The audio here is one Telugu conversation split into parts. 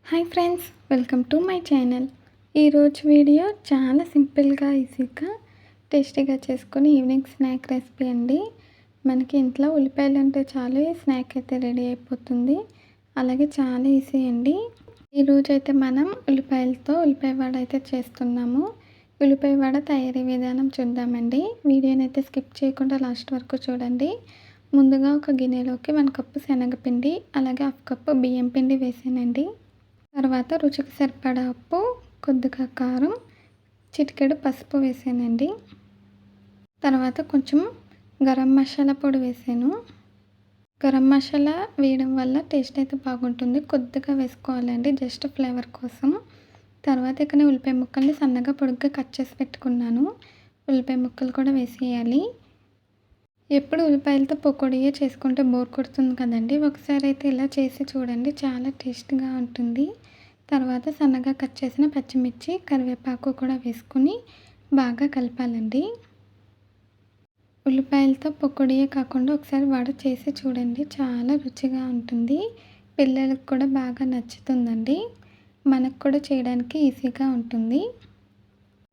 Hi friends, welcome to my channel. ఈరోజు వీడియో చాలా సింపుల్గా ఈజీగా టేస్టీగా చేసుకొని ఈవినింగ్ స్నాక్ రెసిపీ అండి. మనకి ఇంట్లో ఉల్లిపాయలు ఉంటే చాలు ఈ స్నాక్ అయితే రెడీ అయిపోతుంది. అలాగే చాలా ఈజీ అండి. ఈరోజు అయితే మనం ఉల్లిపాయలతో ఉల్లిపాయ వడ అయితే చేస్తున్నాము. ఉల్లిపాయ వడ తయారీ విధానం చూద్దామండి. వీడియోని అయితే స్కిప్ చేయకుండా లాస్ట్ వరకు చూడండి. ముందుగా ఒక గిన్నెలోకి 1 కప్పు శనగపిండి, అలాగే 1/2 కప్పు బియ్యం పిండి వేసానండి. తర్వాత రుచికి సరిపడా ఉప్పు, కొద్దిగా కారం, చిటికెడు పసుపు వేసానండి. తర్వాత కొంచెం గరం మసాలా పొడి వేసాను. గరం మసాలా వేయడం వల్ల టేస్ట్ అయితే బాగుంటుంది. కొద్దిగా వేసుకోవాలండి, జస్ట్ ఫ్లేవర్ కోసం. తర్వాత ఇక్కడ ఉల్లిపాయ ముక్కల్ని సన్నగా పొడుగ్గా కట్ చేసి పెట్టుకున్నాను. ఉల్లిపాయ ముక్కలు కూడా వేసేయాలి. ఎప్పుడు ఉల్లిపాయలతో పకోడీయే చేసుకుంటే బోర్ కొడుతుంది కదండి. ఒకసారి అయితే ఇలా చేసి చూడండి, చాలా టేస్ట్గా ఉంటుంది. తర్వాత సన్నగా కట్ చేసిన పచ్చిమిర్చి, కరివేపాకు కూడా వేసుకుని బాగా కలపాలండి. ఉల్లిపాయలతో పకోడీయే కాకుండా ఒకసారి వడ చేసి చూడండి, చాలా రుచిగా ఉంటుంది. పిల్లలకు కూడా బాగా నచ్చుతుందండి. మనకు కూడా చేయడానికి ఈజీగా ఉంటుంది.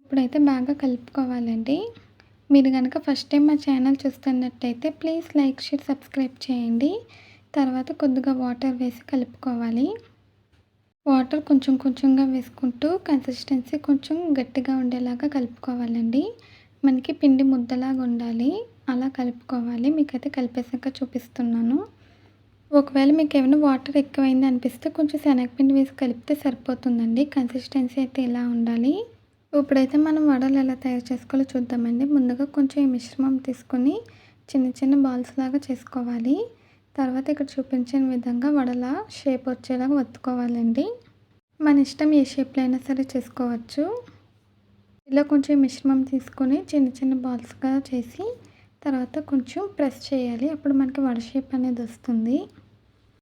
ఇప్పుడైతే బాగా కలుపుకోవాలండి. మీరు కనుక ఫస్ట్ టైం మా ఛానల్ చూస్తున్నట్టయితే ప్లీజ్ లైక్, షేర్, సబ్స్క్రైబ్ చేయండి. తర్వాత కొద్దిగా వాటర్ వేసి కలుపుకోవాలి. వాటర్ కొంచెం కొంచెంగా వేసుకుంటూ కన్సిస్టెన్సీ కొంచెం గట్టిగా ఉండేలాగా కలుపుకోవాలండి. మనకి పిండి ముద్దలాగా ఉండాలి, అలా కలుపుకోవాలి. మీకైతే కలిపేసాక చూపిస్తున్నాను. ఒకవేళ మీకు ఏమైనా వాటర్ ఎక్కువైంది అనిపిస్తే కొంచెం శనగపిండి వేసి కలిపితే సరిపోతుందండి. కన్సిస్టెన్సీ అయితే ఇలా ఉండాలి. ఇప్పుడైతే మనం వడలు ఎలా తయారు చేసుకోవాలో చూద్దామండి. ముందుగా కొంచెం ఈ మిశ్రమం తీసుకొని చిన్న చిన్న బాల్స్ లాగా చేసుకోవాలి. తర్వాత ఇక్కడ చూపించిన విధంగా వడల షేప్ వచ్చేలాగా వత్తుకోవాలండి. మన ఇష్టం ఏ షేప్లో అయినా సరే చేసుకోవచ్చు. ఇలా కొంచెం మిశ్రమం తీసుకొని చిన్న చిన్న బాల్స్గా చేసి తర్వాత కొంచెం ప్రెస్ చేయాలి. అప్పుడు మనకి వడ షేప్ అనేది వస్తుంది.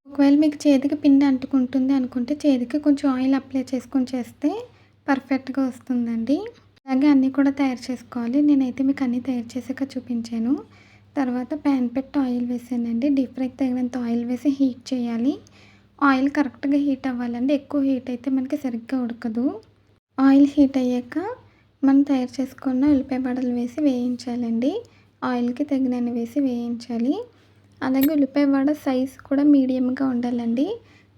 ఒకవేళ మీకు చేతికి పిండి అంటుకుంటుంది అనుకుంటే చేతికి కొంచెం ఆయిల్ అప్లై చేసుకొని చేస్తే పర్ఫెక్ట్గా వస్తుందండి. అలాగే అన్నీ కూడా తయారు చేసుకోవాలి. నేనైతే మీకు అన్నీ తయారు చేసాక చూపించాను. తర్వాత ప్యాన్ పెట్టి ఆయిల్ వేసానండి. డీప్ ఫ్రైకి తగినంత ఆయిల్ వేసి హీట్ చేయాలి. ఆయిల్ కరెక్ట్గా హీట్ అవ్వాలండి. ఎక్కువ హీట్ అయితే మనకి సరిగ్గా ఉడకదు. ఆయిల్ హీట్ అయ్యాక మనం తయారు చేసుకున్న ఉల్లిపాయ వడలు వేసి వేయించాలండి. ఆయిల్కి తగినన్ని వేసి వేయించాలి. అలాగే ఉల్లిపాయ వడ సైజ్ కూడా మీడియంగా ఉండాలండి.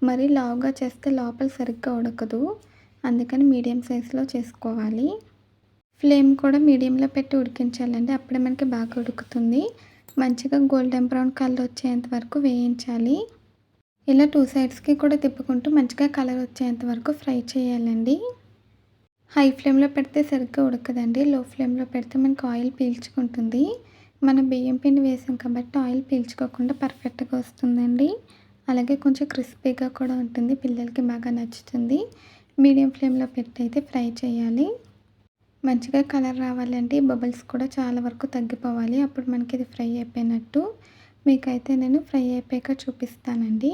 మరీ లావుగా చేస్తే లోపల సరిగ్గా ఉడకదు. అందుకని మీడియం సైజులో చేసుకోవాలి. ఫ్లేమ్ కూడా మీడియంలో పెట్టి ఉడికించాలండి. అప్పుడే మనకి బాగా ఉడుకుతుంది. మంచిగా గోల్డెన్ బ్రౌన్ కలర్ వచ్చేంత వరకు వేయించాలి. ఇలా 2 సైడ్స్కి కూడా తిప్పుకుంటూ మంచిగా కలర్ వచ్చేంత వరకు ఫ్రై చేయాలండి. హై ఫ్లేమ్లో పెడితే సరిగ్గా ఉడకదండి. లో ఫ్లేమ్లో పెడితే మనకి ఆయిల్ పీల్చుకుంటుంది. మనం బియ్యం పిండి వేసాం కాబట్టి ఆయిల్ పీల్చుకోకుండా పర్ఫెక్ట్గా వస్తుందండి. అలాగే కొంచెం క్రిస్పీగా కూడా ఉంటుంది. పిల్లలకి బాగా నచ్చుతుంది. మీడియం ఫ్లేమ్లో పెట్టి అయితే ఫ్రై చేయాలి. మంచిగా కలర్ రావాలండి. బబుల్స్ కూడా చాలా వరకు తగ్గిపోవాలి. అప్పుడు మనకి ఇది ఫ్రై అయిపోయినట్టు. మీకైతే నేను ఫ్రై అయిపోయాక చూపిస్తానండి.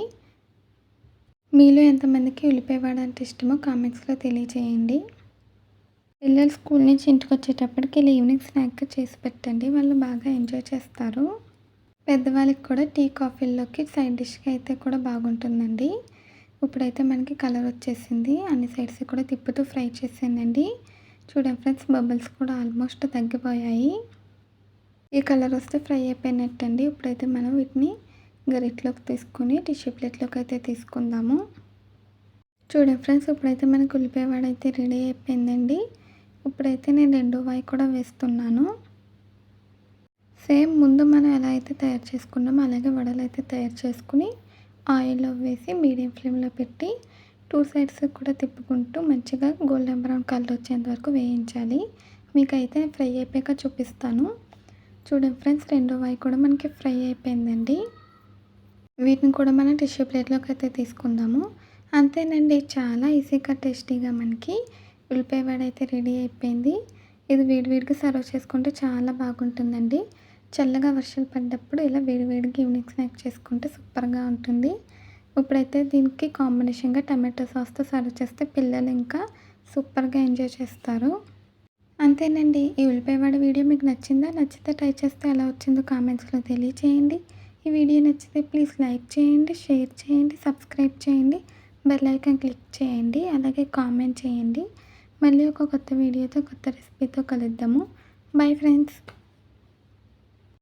మీలో ఎంతమందికి ఉల్లిపాయ వడ అంటే ఇష్టమో కామెంట్స్లో తెలియజేయండి. పిల్లలు స్కూల్ నుంచి ఇంటికి వచ్చేటప్పటికి ఇలా ఈవినింగ్ స్నాక్గా చేసి పెట్టండి, వాళ్ళు బాగా ఎంజాయ్ చేస్తారు. పెద్దవాళ్ళకి కూడా టీ, కాఫీల్లోకి సైడ్ డిష్గా అయితే కూడా బాగుంటుందండి. ఇప్పుడైతే మనకి కలర్ వచ్చేసింది. అన్ని సైడ్స్ కూడా తిప్పుతూ ఫ్రై చేసానండి. చూడండి ఫ్రెండ్స్, బబుల్స్ కూడా ఆల్మోస్ట్ తగ్గిపోయాయి. ఈ కలర్ వస్తే ఫ్రై అయిపోయినట్టండి. ఇప్పుడైతే మనం వీటిని గరిటలోకి తీసుకొని టిష్యూ ప్లేట్లోకి అయితే తీసుకుందాము. చూడండి ఫ్రెండ్స్, ఇప్పుడైతే మనకు ఉల్లిపాయ వడ అయితే రెడీ అయిపోయిందండి. ఇప్పుడైతే నేను రెండో వాయి కూడా వేస్తున్నాను. సేమ్ ముందు మనం ఎలా అయితే తయారు చేసుకున్నామో అలాగే వడలు అయితే తయారు చేసుకుని ఆయిల్లో వేసి మీడియం ఫ్లేమ్లో పెట్టి 2 సైడ్స్ కూడా తిప్పుకుంటూ మంచిగా గోల్డెన్ బ్రౌన్ కలర్ వచ్చేంత వరకు వేయించాలి. మీకైతే ఫ్రై అయిపోయాక చూపిస్తాను. చూడండి ఫ్రెండ్స్, రెండో వాయి కూడా మనకి ఫ్రై అయిపోయిందండి. వీటిని కూడా మనం టిష్యూ ప్లేట్లోకి అయితే తీసుకుందాము. అంతేనండి, చాలా ఈజీగా టేస్టీగా మనకి ఉల్లిపాయ వడ అయితే రెడీ అయిపోయింది. ఇది వేడివేడిగా సర్వ్ చేసుకుంటే చాలా బాగుంటుందండి. చల్లగా వర్షాలు పడ్డప్పుడు ఇలా వేడివేడిగా ఈవినింగ్ స్నాక్ చేసుకుంటే సూపర్గా ఉంటుంది. ఇప్పుడైతే దీనికి కాంబినేషన్గా టమాటో సాస్తో సర్వ్ చేస్తే పిల్లలు ఇంకా సూపర్గా ఎంజాయ్ చేస్తారు. అంతేనండి, ఈ ఉల్లిపాయ వడ వీడియో మీకు నచ్చిందా? నచ్చితే ట్రై చేస్తే ఎలా వచ్చిందో కామెంట్స్లో తెలియచేయండి. ఈ వీడియో నచ్చితే ప్లీజ్ లైక్ చేయండి, షేర్ చేయండి, సబ్స్క్రైబ్ చేయండి. బెల్ ఐకాన్ క్లిక్ చేయండి. అలాగే కామెంట్ చేయండి. మళ్ళీ ఒక కొత్త వీడియోతో కొత్త రెసిపీతో కలుద్దాము. Bye friends.